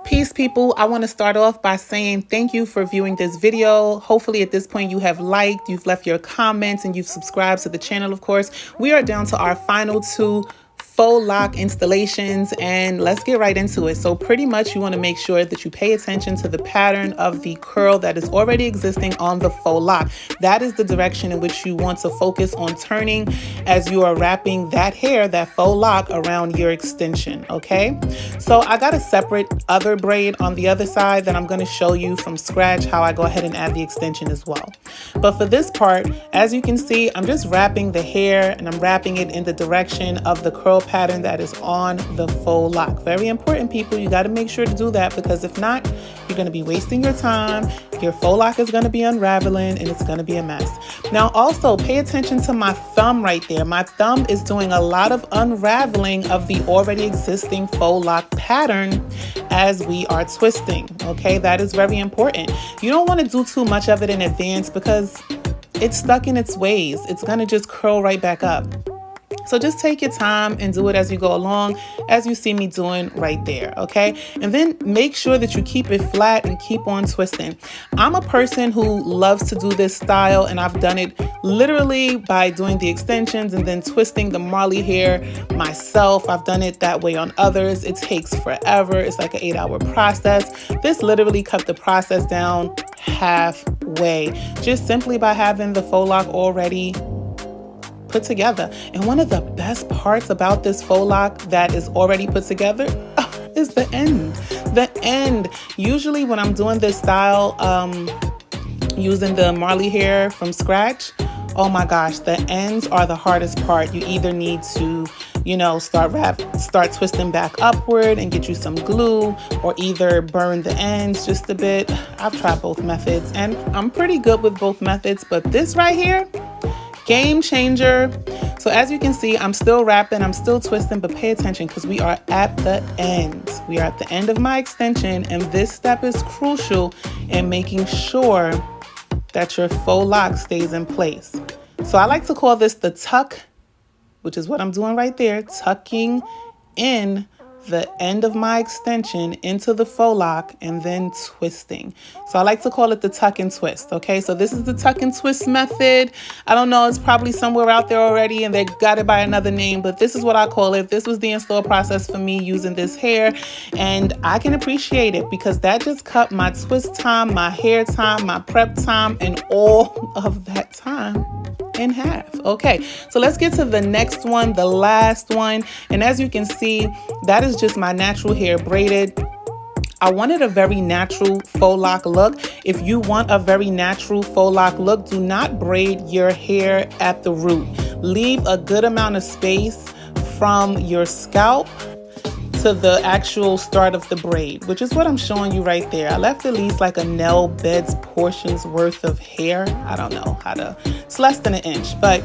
Peace, people. I want to start off by saying thank you for viewing this video. Hopefully at this point you have liked, you've left your comments, and you've subscribed to the channel. Of course, we are down to our final 2 faux lock installations, and let's get right into it. So pretty much you want to make sure that you pay attention to the pattern of the curl that is already existing on the faux lock. That is the direction in which you want to focus on turning as you are wrapping that hair, that faux lock, around your extension. Okay, so I got a separate other braid on the other side that I'm going to show you from scratch how I go ahead and add the extension as well. But for this part, as you can see, I'm just wrapping the hair, and I'm wrapping it in the direction of the curl pattern that is on the faux lock. Very important, people. You got to make sure to do that, because if not, you're going to be wasting your time. Your faux lock is going to be unraveling, and it's going to be a mess. Now also pay attention to my thumb right there. My thumb is doing a lot of unraveling of the already existing faux lock pattern as we are twisting. Okay, that is very important. You don't want to do too much of it in advance, because it's stuck in its ways. It's going to just curl right back up. So just take your time and do it as you go along, as you see me doing right there, okay? And then make sure that you keep it flat and keep on twisting. I'm a person who loves to do this style, and I've done it literally by doing the extensions and then twisting the Marley hair myself. I've done it that way on others. It takes forever. It's like an 8-hour process. This literally cut the process down halfway, just simply by having the faux lock already put together. And one of the best parts about this faux lock that is already put together is the end. The end. Usually when I'm doing this style, using the Marley hair from scratch, oh my gosh, the ends are the hardest part. You either need to, you know, start twisting back upward and get you some glue, or either burn the ends just a bit. I've tried both methods, and I'm pretty good with both methods, but this right here, game changer. So as you can see, I'm still wrapping, I'm still twisting, but pay attention, because we are at the end. We are at the end of my extension, and this step is crucial in making sure that your faux lock stays in place. So I like to call this the tuck, which is what I'm doing right there, tucking in the end of my extension into the faux lock and then twisting. So I like to call it the tuck and twist. Okay, so this is the tuck and twist method. I don't know, it's probably somewhere out there already and they got it by another name, but this is what I call it. This was the install process for me using this hair, and I can appreciate it because that just cut my twist time, my hair time, my prep time, and all of that time in half. Okay, so let's get to the next one, the last one. And as you can see, that is just my natural hair braided. I wanted a very natural faux lock look. If you want a very natural faux lock look, do not braid your hair at the root. Leave a good amount of space from your scalp to the actual start of the braid, which is what I'm showing you right there. I left at least like a nail bed's portion's worth of hair. I don't know how to, it's less than an inch, but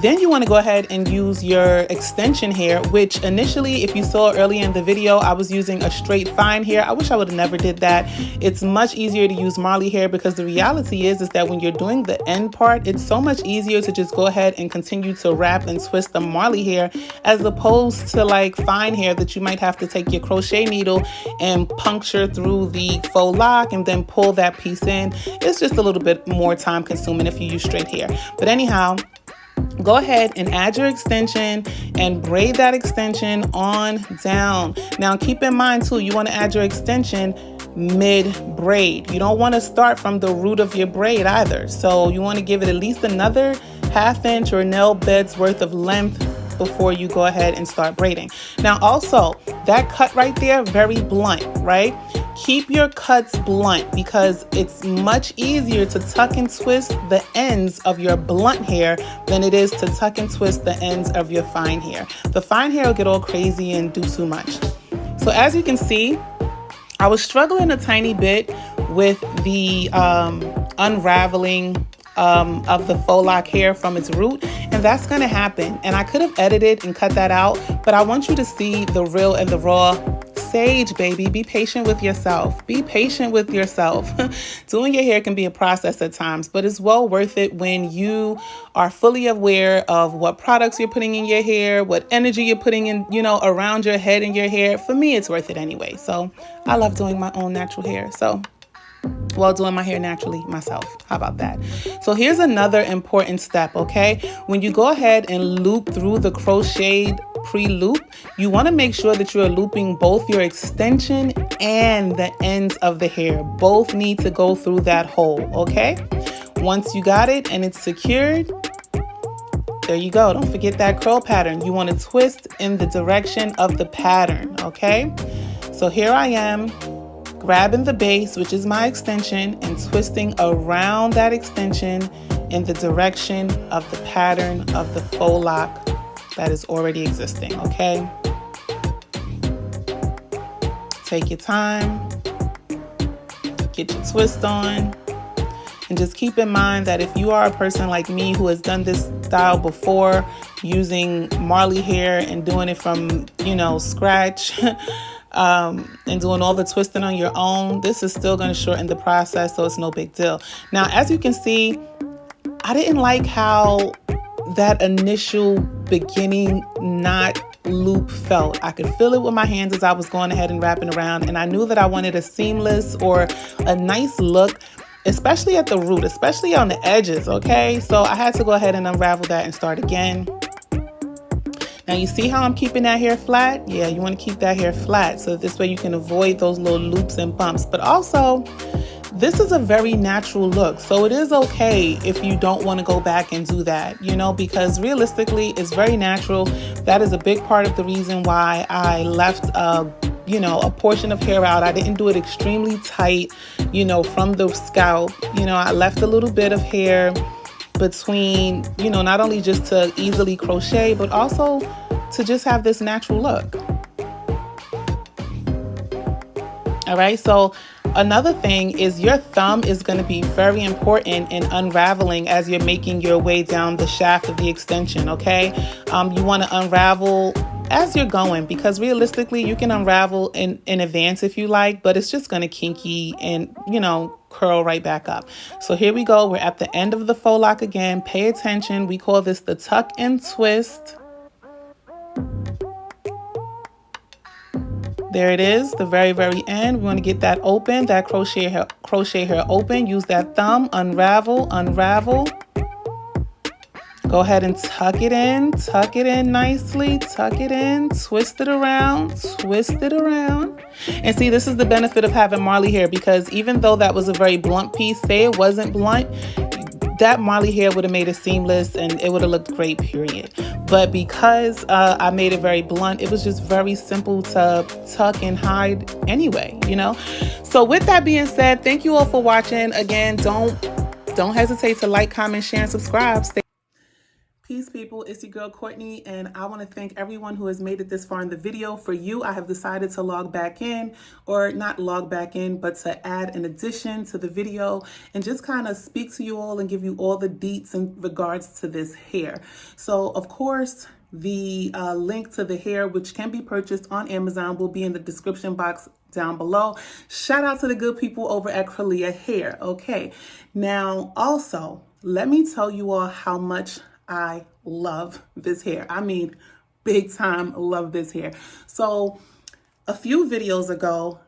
then you want to go ahead and use your extension hair, which initially, if you saw earlier in the video, I was using a straight fine hair. I wish I would have never did that. It's much easier to use Marley hair because the reality is that when you're doing the end part, it's so much easier to just go ahead and continue to wrap and twist the Marley hair as opposed to like fine hair that you might have to take your crochet needle and puncture through the faux lock and then pull that piece in. It's just a little bit more time consuming if you use straight hair. But anyhow, go ahead and add your extension and braid that extension on down. Now keep in mind too, you want to add your extension mid braid. You don't want to start from the root of your braid either. So you want to give it at least another ½ inch or nail bed's worth of length before you go ahead and start braiding. Now also, that cut right there, very blunt, right? Keep your cuts blunt because it's much easier to tuck and twist the ends of your blunt hair than it is to tuck and twist the ends of your fine hair. The fine hair will get all crazy and do too much. So as you can see, I was struggling a tiny bit with the unraveling of the faux lock hair from its root, and that's going to happen. And I could have edited and cut that out, but I want you to see the real and the raw sage, baby. Be patient with yourself. Be patient with yourself. Doing your hair can be a process at times, but it's well worth it when you are fully aware of what products you're putting in your hair, what energy you're putting in, you know, around your head and your hair. For me, it's worth it anyway. So I love doing my own natural hair. Doing my hair naturally myself. How about that? So here's another important step, okay? When you go ahead and loop through the crocheted pre-loop, you want to make sure that you're looping both your extension and the ends of the hair. Both need to go through that hole, okay? Once you got it and it's secured, there you go. Don't forget that curl pattern. You want to twist in the direction of the pattern, okay? So here I am, grabbing the base, which is my extension, and twisting around that extension in the direction of the pattern of the faux lock that is already existing, okay? Take your time, get your twist on, and just keep in mind that if you are a person like me who has done this style before, using Marley hair and doing it from, you know, scratch, and doing all the twisting on your own, this is still going to shorten the process, so it's no big deal. Now, as you can see, I didn't like how that initial beginning knot loop felt. I could feel it with my hands as I was going ahead and wrapping around, and I knew that I wanted a seamless or a nice look, especially at the root, especially on the edges, okay? So I had to go ahead and unravel that and start again. Now you see how I'm keeping that hair flat? Yeah, you want to keep that hair flat so this way you can avoid those little loops and bumps. But also, this is a very natural look, so it is okay if you don't want to go back and do that, you know, because realistically, it's very natural. That is a big part of the reason why I left you know, a portion of hair out. I didn't do it extremely tight, you know, from the scalp. You know, I left a little bit of hair between, you know, not only just to easily crochet, but also to just have this natural look. All right, so another thing is your thumb is going to be very important in unraveling as you're making your way down the shaft of the extension, okay? You want to unravel as you're going, because realistically you can unravel in advance if you like, but it's just going to kinky and, you know, curl right back up. So here we go. We're at the end of the faux lock again. Pay attention. We call this the tuck and twist. There it is, the very, very end. We want to get that open, that crochet hair open. Use that thumb, unravel, unravel. Go ahead and tuck it in nicely, tuck it in, twist it around, twist it around. And see, this is the benefit of having Marley hair, because even though that was a very blunt piece, say it wasn't blunt, that Marley hair would have made it seamless and it would have looked great, period. But because I made it very blunt, it was just very simple to tuck and hide anyway, you know? So with that being said, thank you all for watching. Again, don't hesitate to like, comment, share, and subscribe. Peace, people. It's your girl Courtney, and I want to thank everyone who has made it this far in the video. For you, I have decided to log back in, or not log back in, but to add an addition to the video and just kind of speak to you all and give you all the deets in regards to this hair. So, of course, the link to the hair, which can be purchased on Amazon, will be in the description box down below. Shout out to the good people over at Croliya Hair. Okay, now also, let me tell you all how much I love this hair. I mean, big time love this hair. So a few videos ago,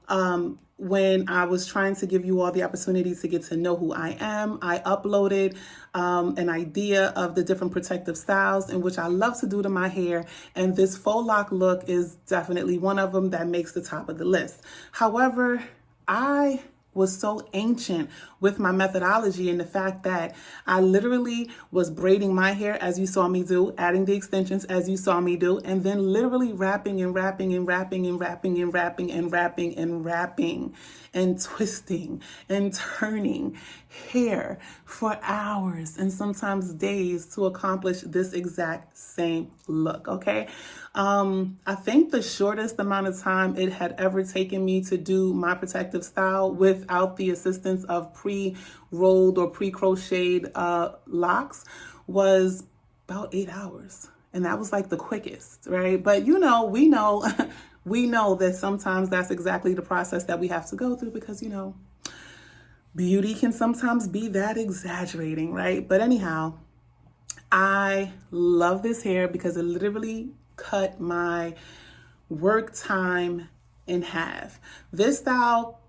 when I was trying to give you all the opportunity to get to know who I am, I uploaded an idea of the different protective styles in which I love to do to my hair. And this faux lock look is definitely one of them that makes the top of the list. However, I was so ancient with my methodology and the fact that I literally was braiding my hair as you saw me do, adding the extensions as you saw me do, and then literally wrapping and wrapping and wrapping and wrapping and wrapping and wrapping and wrapping and twisting and turning hair for hours and sometimes days to accomplish this exact same look, okay? I think the shortest amount of time it had ever taken me to do my protective style without the assistance of pre-rolled or pre-crocheted locks was about 8 hours. And that was like the quickest, right? But you know, we know, we know that sometimes that's exactly the process that we have to go through because, you know, beauty can sometimes be that exaggerating, right? But anyhow, I love this hair because it literally cut my work time in half. This style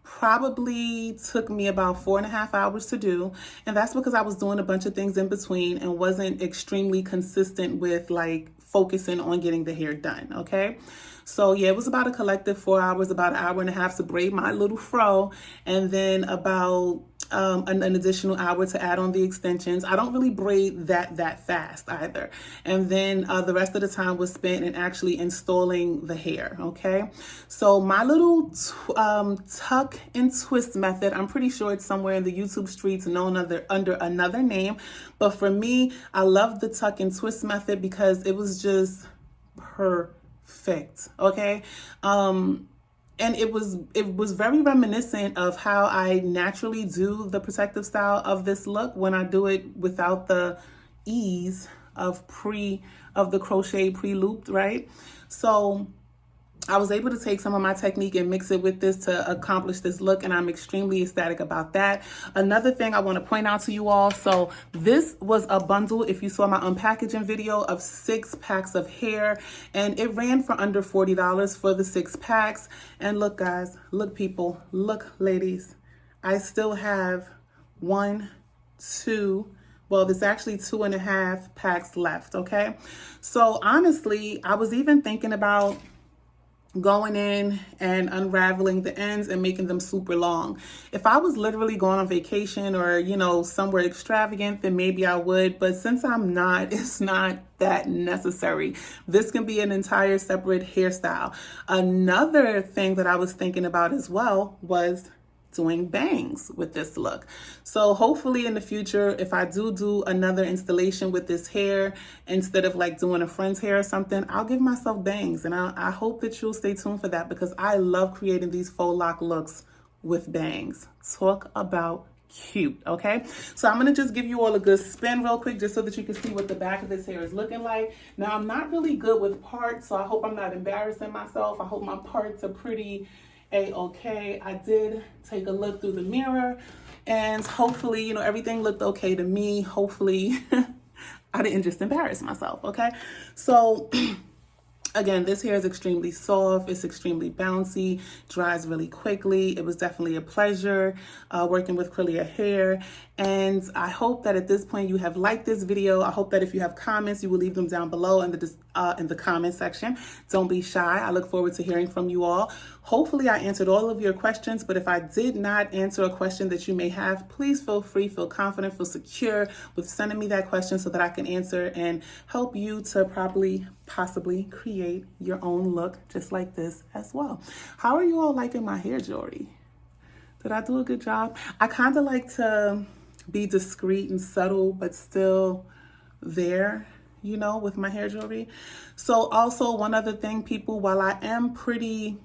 probably took me about 4.5 hours to do, and that's because I was doing a bunch of things in between and wasn't extremely consistent with like focusing on getting the hair done, okay? So yeah, it was about a collective 4 hours, about 1.5 hours to braid my little fro, and then about an additional hour to add on the extensions. I don't really braid that fast either. And then the rest of the time was spent in actually installing the hair, okay? So my little tuck and twist method, I'm pretty sure it's somewhere in the YouTube streets known under another name. But for me, I love the tuck and twist method because it was just perfect, okay? And it was very reminiscent of how I naturally do the protective style of this look when I do it without the ease of the crochet pre-looped, right? So I was able to take some of my technique and mix it with this to accomplish this look, and I'm extremely ecstatic about that. Another thing I want to point out to you all, so this was a bundle, if you saw my unpackaging video, of 6 packs of hair, and it ran for under $40 for the 6 packs. And look guys, look people, look ladies, I still have 1, 2, well, there's actually 2.5 packs left, okay? So honestly, I was even thinking about going in and unraveling the ends and making them super long. If I was literally going on vacation or, you know, somewhere extravagant, then maybe I would. But since I'm not, it's not that necessary. This can be an entire separate hairstyle. Another thing that I was thinking about as well was doing bangs with this look. So hopefully in the future, if I do another installation with this hair, instead of like doing a friend's hair or something, I'll give myself bangs. And I hope that you'll stay tuned for that because I love creating these faux lock looks with bangs. Talk about cute, okay? So I'm gonna just give you all a good spin real quick just so that you can see what the back of this hair is looking like. Now I'm not really good with parts, so I hope I'm not embarrassing myself. I hope my parts are pretty A-okay. I did take a look through the mirror and hopefully, you know, everything looked okay to me. Hopefully I didn't just embarrass myself, okay? So Again, this hair is extremely soft. It's extremely bouncy, dries really quickly. It was definitely a pleasure working with Croliya Hair. And I hope that at this point you have liked this video. I hope that if you have comments, you will leave them down below in the comment section. Don't be shy. I look forward to hearing from you all. Hopefully I answered all of your questions, but if I did not answer a question that you may have, please feel free, feel confident, feel secure with sending me that question so that I can answer and help you to possibly create your own look just like this as well. How are you all liking my hair jewelry? Did I do a good job? I kind of like to be discreet and subtle, but still there, you know, with my hair jewelry. So also one other thing, people, while I am pretty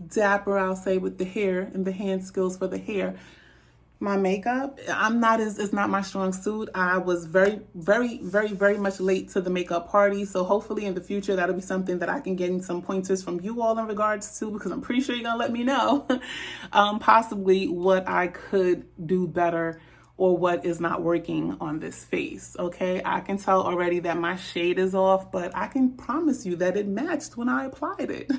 dapper, I'll say, with the hair and the hand skills for the hair, my makeup, it's not my strong suit. I was very much late to the makeup party. So hopefully in the future, that'll be something that I can get some pointers from you all in regards to, because I'm pretty sure you're gonna let me know possibly what I could do better or what is not working on this face. Okay, I can tell already that my shade is off, but I can promise you that it matched when I applied it.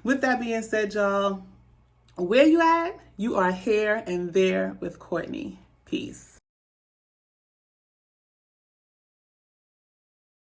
With that being said, y'all, where you at? You are here and there with Courtney. Peace.